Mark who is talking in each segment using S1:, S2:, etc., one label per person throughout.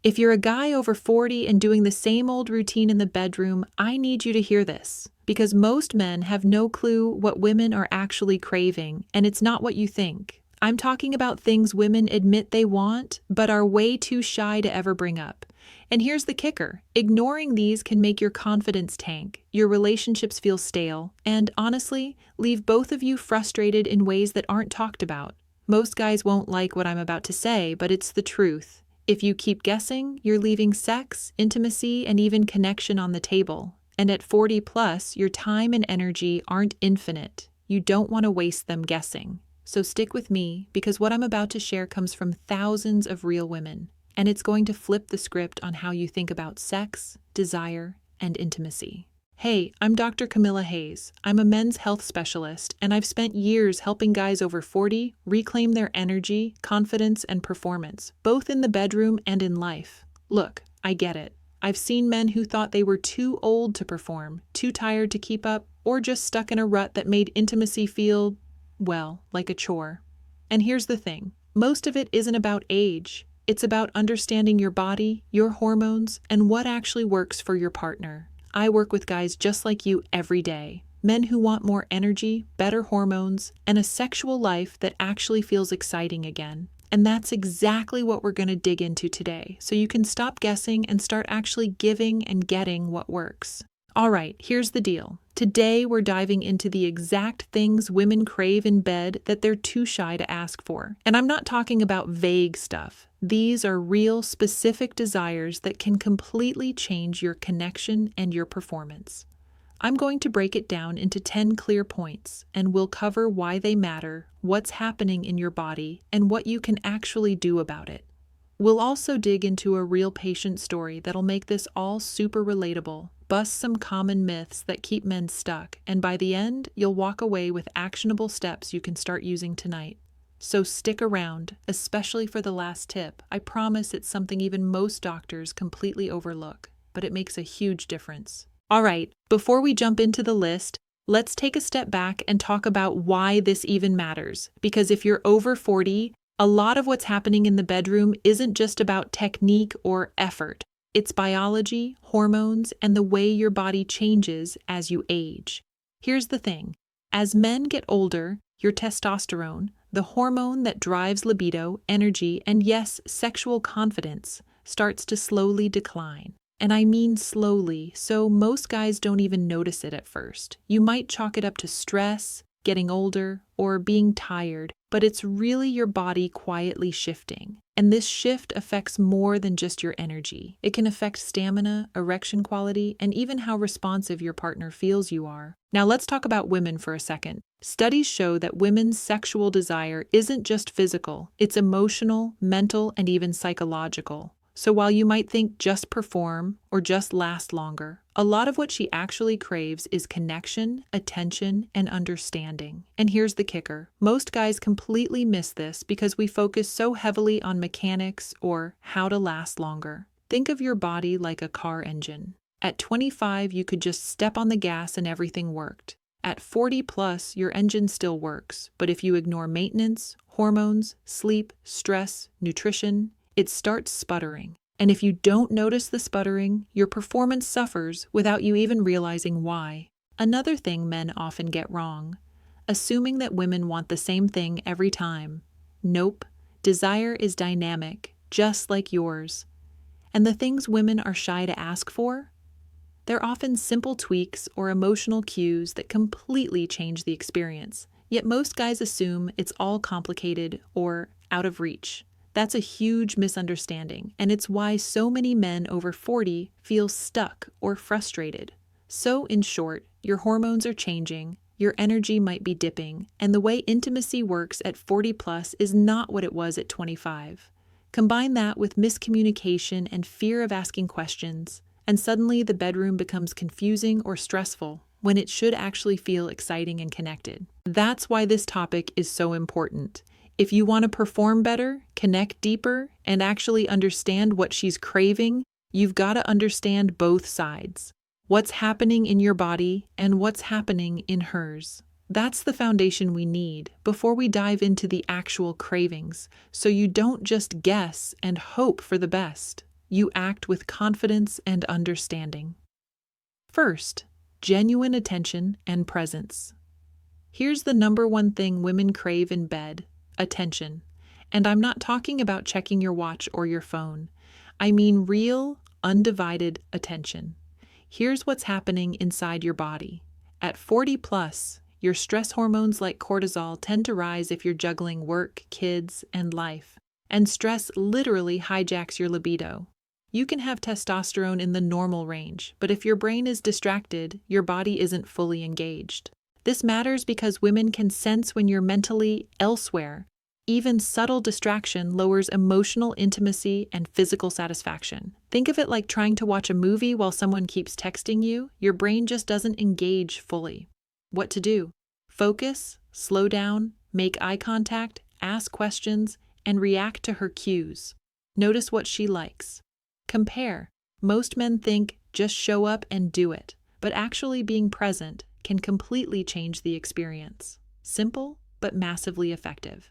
S1: If you're a guy over 40 and doing the same old routine in the bedroom, I need you to hear this, because most men have no clue what women are actually craving, and it's not what you think. I'm talking about things women admit they want, but are way too shy to ever bring up. And here's the kicker. Ignoring these can make your confidence tank, your relationships feel stale, and honestly, leave both of you frustrated in ways that aren't talked about. Most guys won't like what I'm about to say, but it's the truth. If you keep guessing, you're leaving sex, intimacy, and even connection on the table. And at 40 plus, your time and energy aren't infinite. You don't want to waste them guessing. So stick with me, because what I'm about to share comes from thousands of real women, and it's going to flip the script on how you think about sex, desire, and intimacy. Hey, I'm Dr. Camilla Hayes. I'm a men's health specialist, and I've spent years helping guys over 40 reclaim their energy, confidence, and performance, both in the bedroom and in life. Look, I get it. I've seen men who thought they were too old to perform, too tired to keep up, or just stuck in a rut that made intimacy feel, well, like a chore. And here's the thing. Most of it isn't about age. It's about understanding your body, your hormones, and what actually works for your partner. I work with guys just like you every day. Men who want more energy, better hormones, and a sexual life that actually feels exciting again. And that's exactly what we're going to dig into today, so you can stop guessing and start actually giving and getting what works. All right, here's the deal. Today we're diving into the exact things women crave in bed that they're too shy to ask for. And I'm not talking about vague stuff. These are real, specific desires that can completely change your connection and your performance. I'm going to break it down into 10 clear points, and we'll cover why they matter, what's happening in your body, and what you can actually do about it. We'll also dig into a real patient story that'll make this all super relatable, bust some common myths that keep men stuck, and by the end, you'll walk away with actionable steps you can start using tonight. So stick around, especially for the last tip. I promise it's something even most doctors completely overlook, but it makes a huge difference. All right, before we jump into the list, let's take a step back and talk about why this even matters. Because if you're over 40, a lot of what's happening in the bedroom isn't just about technique or effort. It's biology, hormones, and the way your body changes as you age. Here's the thing. As men get older, your testosterone, the hormone that drives libido, energy, and yes, sexual confidence, starts to slowly decline. And I mean slowly, so most guys don't even notice it at first. You might chalk it up to stress, getting older, or being tired, but it's really your body quietly shifting. And this shift affects more than just your energy. It can affect stamina, erection quality, and even how responsive your partner feels you are. Now let's talk about women for a second. Studies show that women's sexual desire isn't just physical, it's emotional, mental, and even psychological. So while you might think just perform or just last longer, a lot of what she actually craves is connection, attention, and understanding. And here's the kicker. Most guys completely miss this because we focus so heavily on mechanics or how to last longer. Think of your body like a car engine. At 25, you could just step on the gas and everything worked. At 40 plus, your engine still works, but if you ignore maintenance, hormones, sleep, stress, nutrition, it starts sputtering. And if you don't notice the sputtering, your performance suffers without you even realizing why. Another thing men often get wrong, assuming that women want the same thing every time. Nope. Desire is dynamic, just like yours. And the things women are shy to ask for? They're often simple tweaks or emotional cues that completely change the experience. Yet most guys assume it's all complicated or out of reach. That's a huge misunderstanding, and it's why so many men over 40 feel stuck or frustrated. So, in short, your hormones are changing, your energy might be dipping, and the way intimacy works at 40 plus is not what it was at 25. Combine that with miscommunication and fear of asking questions, and suddenly the bedroom becomes confusing or stressful when it should actually feel exciting and connected. That's why this topic is so important. If you want to perform better, connect deeper, and actually understand what she's craving, you've got to understand both sides. What's happening in your body and what's happening in hers. That's the foundation we need before we dive into the actual cravings, so you don't just guess and hope for the best. you act with confidence and understanding. First, genuine attention and presence. Here's the number one thing women crave in bed: attention. And I'm not talking about checking your watch or your phone. I mean real, undivided attention. Here's what's happening inside your body. At 40 plus, your stress hormones like cortisol tend to rise if you're juggling work, kids, and life. And stress literally hijacks your libido. You can have testosterone in the normal range, but if your brain is distracted, your body isn't fully engaged. This matters because women can sense when you're mentally elsewhere. Even subtle distraction lowers emotional intimacy and physical satisfaction. Think of it like trying to watch a movie while someone keeps texting you. Your brain just doesn't engage fully. What to do? Focus, slow down, make eye contact, ask questions, and react to her cues. Notice what she likes. Compare. Most men think just show up and do it, but actually being present can completely change the experience. Simple, but massively effective.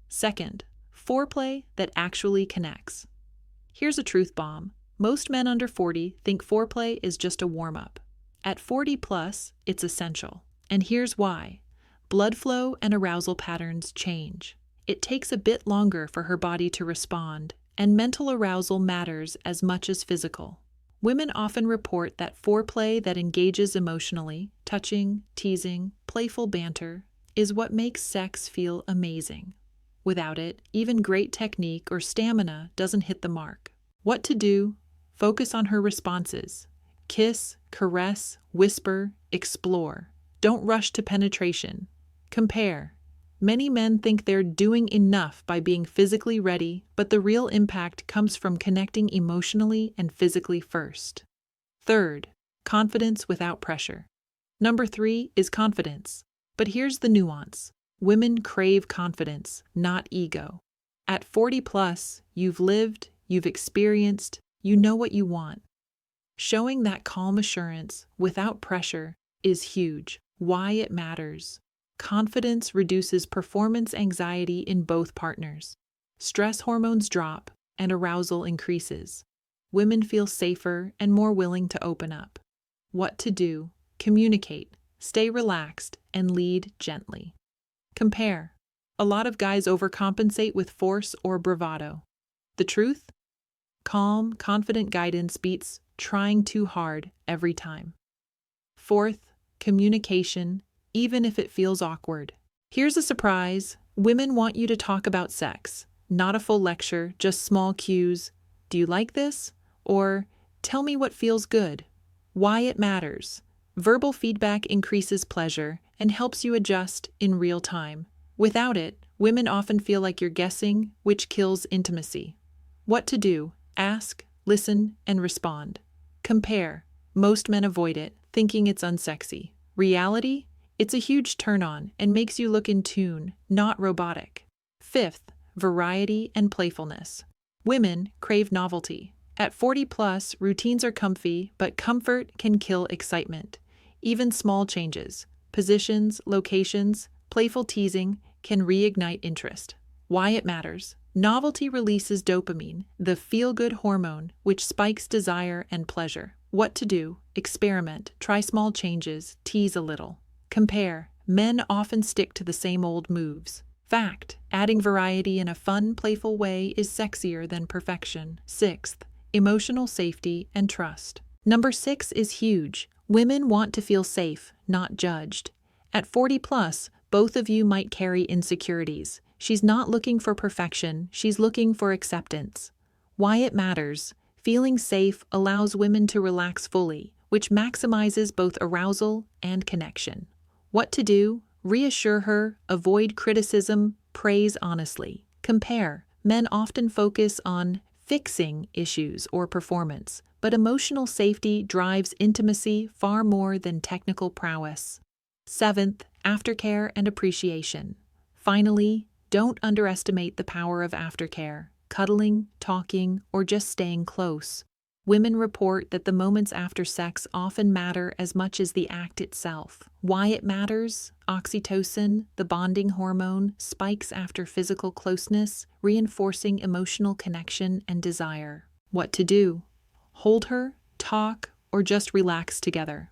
S1: Second, foreplay that actually connects. Here's a truth bomb. Most men under 40 think foreplay is just a warm-up. At 40 plus, it's essential. And here's why. Blood flow and arousal patterns change. It takes a bit longer for her body to respond, and mental arousal matters as much as physical. Women often report that foreplay that engages emotionally, touching, teasing, playful banter, is what makes sex feel amazing. Without it, even great technique or stamina doesn't hit the mark. What to do? Focus on her responses. Kiss, caress, whisper, explore. Don't rush to penetration. Compare. Many men think they're doing enough by being physically ready, but the real impact comes from connecting emotionally and physically first. Third, confidence without pressure. Number 3 is confidence. But here's the nuance. Women crave confidence, not ego. At 40 plus, you've lived, you've experienced, you know what you want. Showing that calm assurance without pressure is huge. Why it matters. Confidence reduces performance anxiety in both partners. Stress hormones drop and arousal increases. Women feel safer and more willing to open up. What to do? Communicate, stay relaxed, and lead gently. Compare. A lot of guys overcompensate with force or bravado. The truth? Calm, confident guidance beats trying too hard every time. Fourth, communication, even if it feels awkward. Here's a surprise. Women want you to talk about sex. Not a full lecture, just small cues. Do you like this? Or, tell me what feels good. Why it matters. Verbal feedback increases pleasure and helps you adjust in real time. Without it, women often feel like you're guessing, which kills intimacy. What to do? Ask, listen, and respond. Compare. Most men avoid it, thinking it's unsexy. Reality? It's a huge turn-on and makes you look in tune, not robotic. Fifth, variety and playfulness. Women crave novelty. At 40 plus, routines are comfy, but comfort can kill excitement. Even small changes, positions, locations, playful teasing can reignite interest. Why it matters. Novelty releases dopamine, the feel-good hormone, which spikes desire and pleasure. What to do? Experiment, try small changes, tease a little. Compare. Men often stick to the same old moves. Fact. Adding variety in a fun, playful way is sexier than perfection. Sixth, emotional safety and trust. Number 6 is huge. Women want to feel safe, not judged. At 40 plus, both of you might carry insecurities. She's not looking for perfection, she's looking for acceptance. Why it matters. Feeling safe allows women to relax fully, which maximizes both arousal and connection. What to do? Reassure her, avoid criticism, praise honestly. Compare. Men often focus on fixing issues or performance, but emotional safety drives intimacy far more than technical prowess. Seventh, aftercare and appreciation. Finally, don't underestimate the power of aftercare. Cuddling, talking, or just staying close. Women report that the moments after sex often matter as much as the act itself. Why it matters? Oxytocin, the bonding hormone, spikes after physical closeness, reinforcing emotional connection and desire. What to do? Hold her, talk, or just relax together.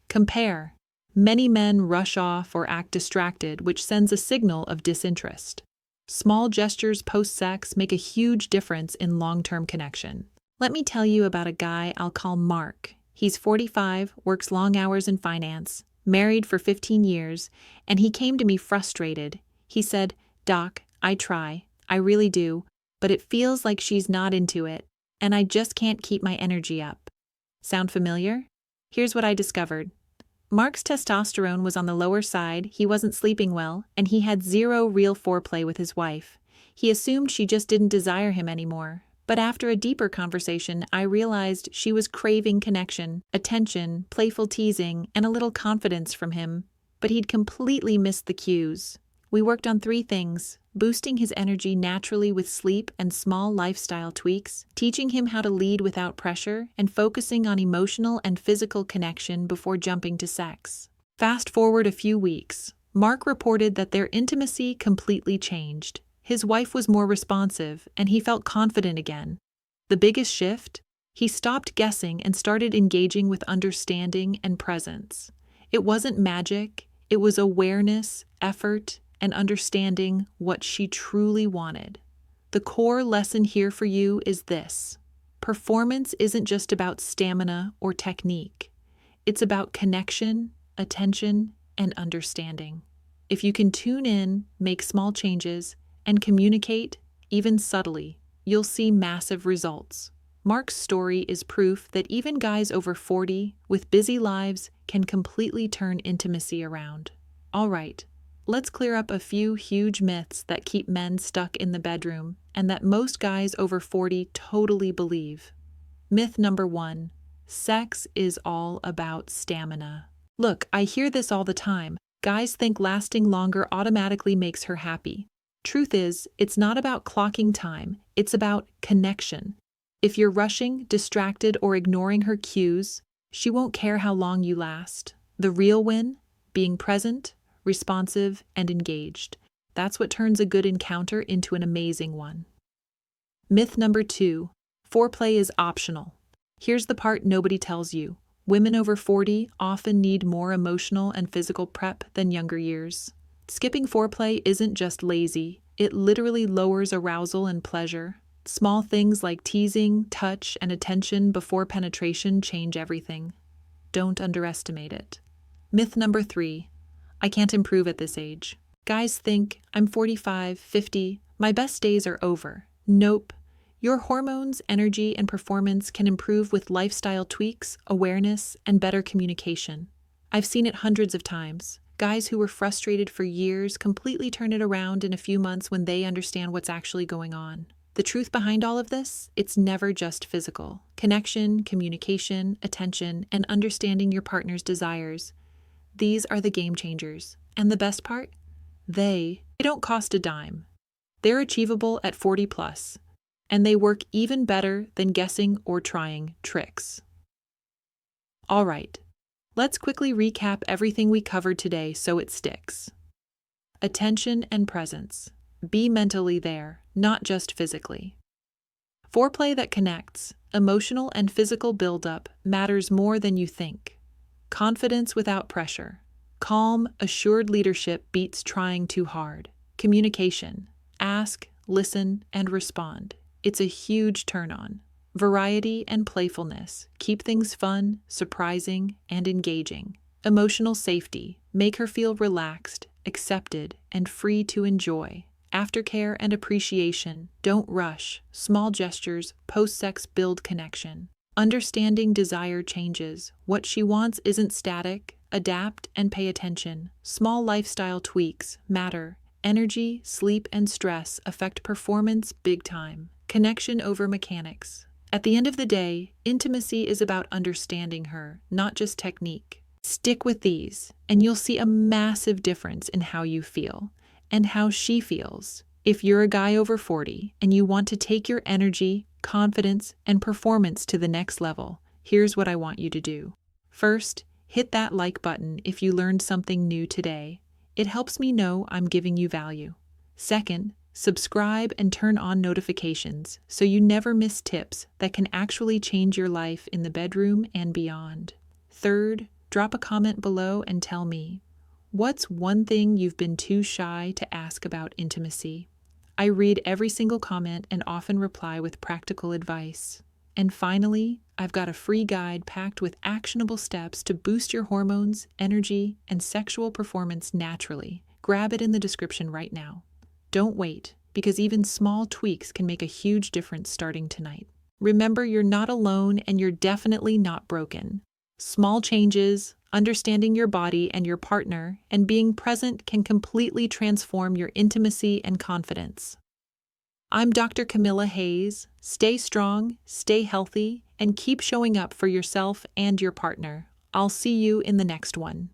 S1: Compare. Many men rush off or act distracted, which sends a signal of disinterest. Small gestures post-sex make a huge difference in long-term connection. Let me tell you about a guy I'll call Mark. He's 45, works long hours in finance, married for 15 years, and he came to me frustrated. He said, "Doc, I try, I really do, but it feels like she's not into it, and I just can't keep my energy up." Sound familiar? Here's what I discovered. Mark's testosterone was on the lower side, he wasn't sleeping well, and he had zero real foreplay with his wife. He assumed she just didn't desire him anymore. But after a deeper conversation, I realized she was craving connection, attention, playful teasing, and a little confidence from him. But he'd completely missed the cues. We worked on 3 things: boosting his energy naturally with sleep and small lifestyle tweaks, teaching him how to lead without pressure, and focusing on emotional and physical connection before jumping to sex. Fast forward a few weeks. Mark reported that their intimacy completely changed. His wife was more responsive, and he felt confident again. The biggest shift? He stopped guessing and started engaging with understanding and presence. It wasn't magic, it was awareness, effort, and understanding what she truly wanted. The core lesson here for you is this: performance isn't just about stamina or technique. It's about connection, attention, and understanding. If you can tune in, make small changes, and communicate, even subtly, you'll see massive results. Mark's story is proof that even guys over 40 with busy lives can completely turn intimacy around. All right, let's clear up a few huge myths that keep men stuck in the bedroom and that most guys over 40 totally believe. Myth number 1: sex is all about stamina. Look, I hear this all the time. Guys think lasting longer automatically makes her happy. Truth is, it's not about clocking time, it's about connection. If you're rushing, distracted, or ignoring her cues, she won't care how long you last. The real win? Being present, responsive, and engaged. That's what turns a good encounter into an amazing one. Myth number 2: foreplay is optional. Here's the part nobody tells you. Women over 40 often need more emotional and physical prep than younger years. Skipping foreplay isn't just lazy, it literally lowers arousal and pleasure. Small things like teasing, touch, and attention before penetration change everything. Don't underestimate it. Myth number 3: I can't improve at this age. Guys think, I'm 45, 50, my best days are over. Nope. Your hormones, energy, and performance can improve with lifestyle tweaks, awareness, and better communication. I've seen it hundreds of times. Guys who were frustrated for years completely turn it around in a few months when they understand what's actually going on. The truth behind all of this? It's never just physical. Connection, communication, attention, and understanding your partner's desires. These are the game changers. And the best part? They don't cost a dime. They're achievable at 40 plus, and they work even better than guessing or trying tricks. All right. Let's quickly recap everything we covered today so it sticks. Attention and presence. Be mentally there, not just physically. Foreplay that connects, emotional and physical buildup matters more than you think. Confidence without pressure. Calm, assured leadership beats trying too hard. Communication. Ask, listen, and respond. It's a huge turn-on. Variety and playfulness. Keep things fun, surprising, and engaging. Emotional safety. Make her feel relaxed, accepted, and free to enjoy. Aftercare and appreciation. Don't rush. Small gestures, post-sex build connection. Understanding desire changes. What she wants isn't static. Adapt and pay attention. Small lifestyle tweaks matter. Energy, sleep, and stress affect performance big time. Connection over mechanics. At the end of the day, intimacy is about understanding her, not just technique. Stick with these, and you'll see a massive difference in how you feel and how she feels. If you're a guy over 40 and you want to take your energy, confidence, and performance to the next level, here's what I want you to do. First, hit that like button if you learned something new today. It helps me know I'm giving you value. Second, Subscribe and turn on notifications so you never miss tips that can actually change your life in the bedroom and beyond. Third, drop a comment below and tell me, what's one thing you've been too shy to ask about intimacy? I read every single comment and often reply with practical advice. And finally, I've got a free guide packed with actionable steps to boost your hormones, energy, and sexual performance naturally. Grab it in the description right now. Don't wait, because even small tweaks can make a huge difference starting tonight. Remember, you're not alone and you're definitely not broken. Small changes, understanding your body and your partner, and being present can completely transform your intimacy and confidence. I'm Dr. Camilla Hayes. Stay strong, stay healthy, and keep showing up for yourself and your partner. I'll see you in the next one.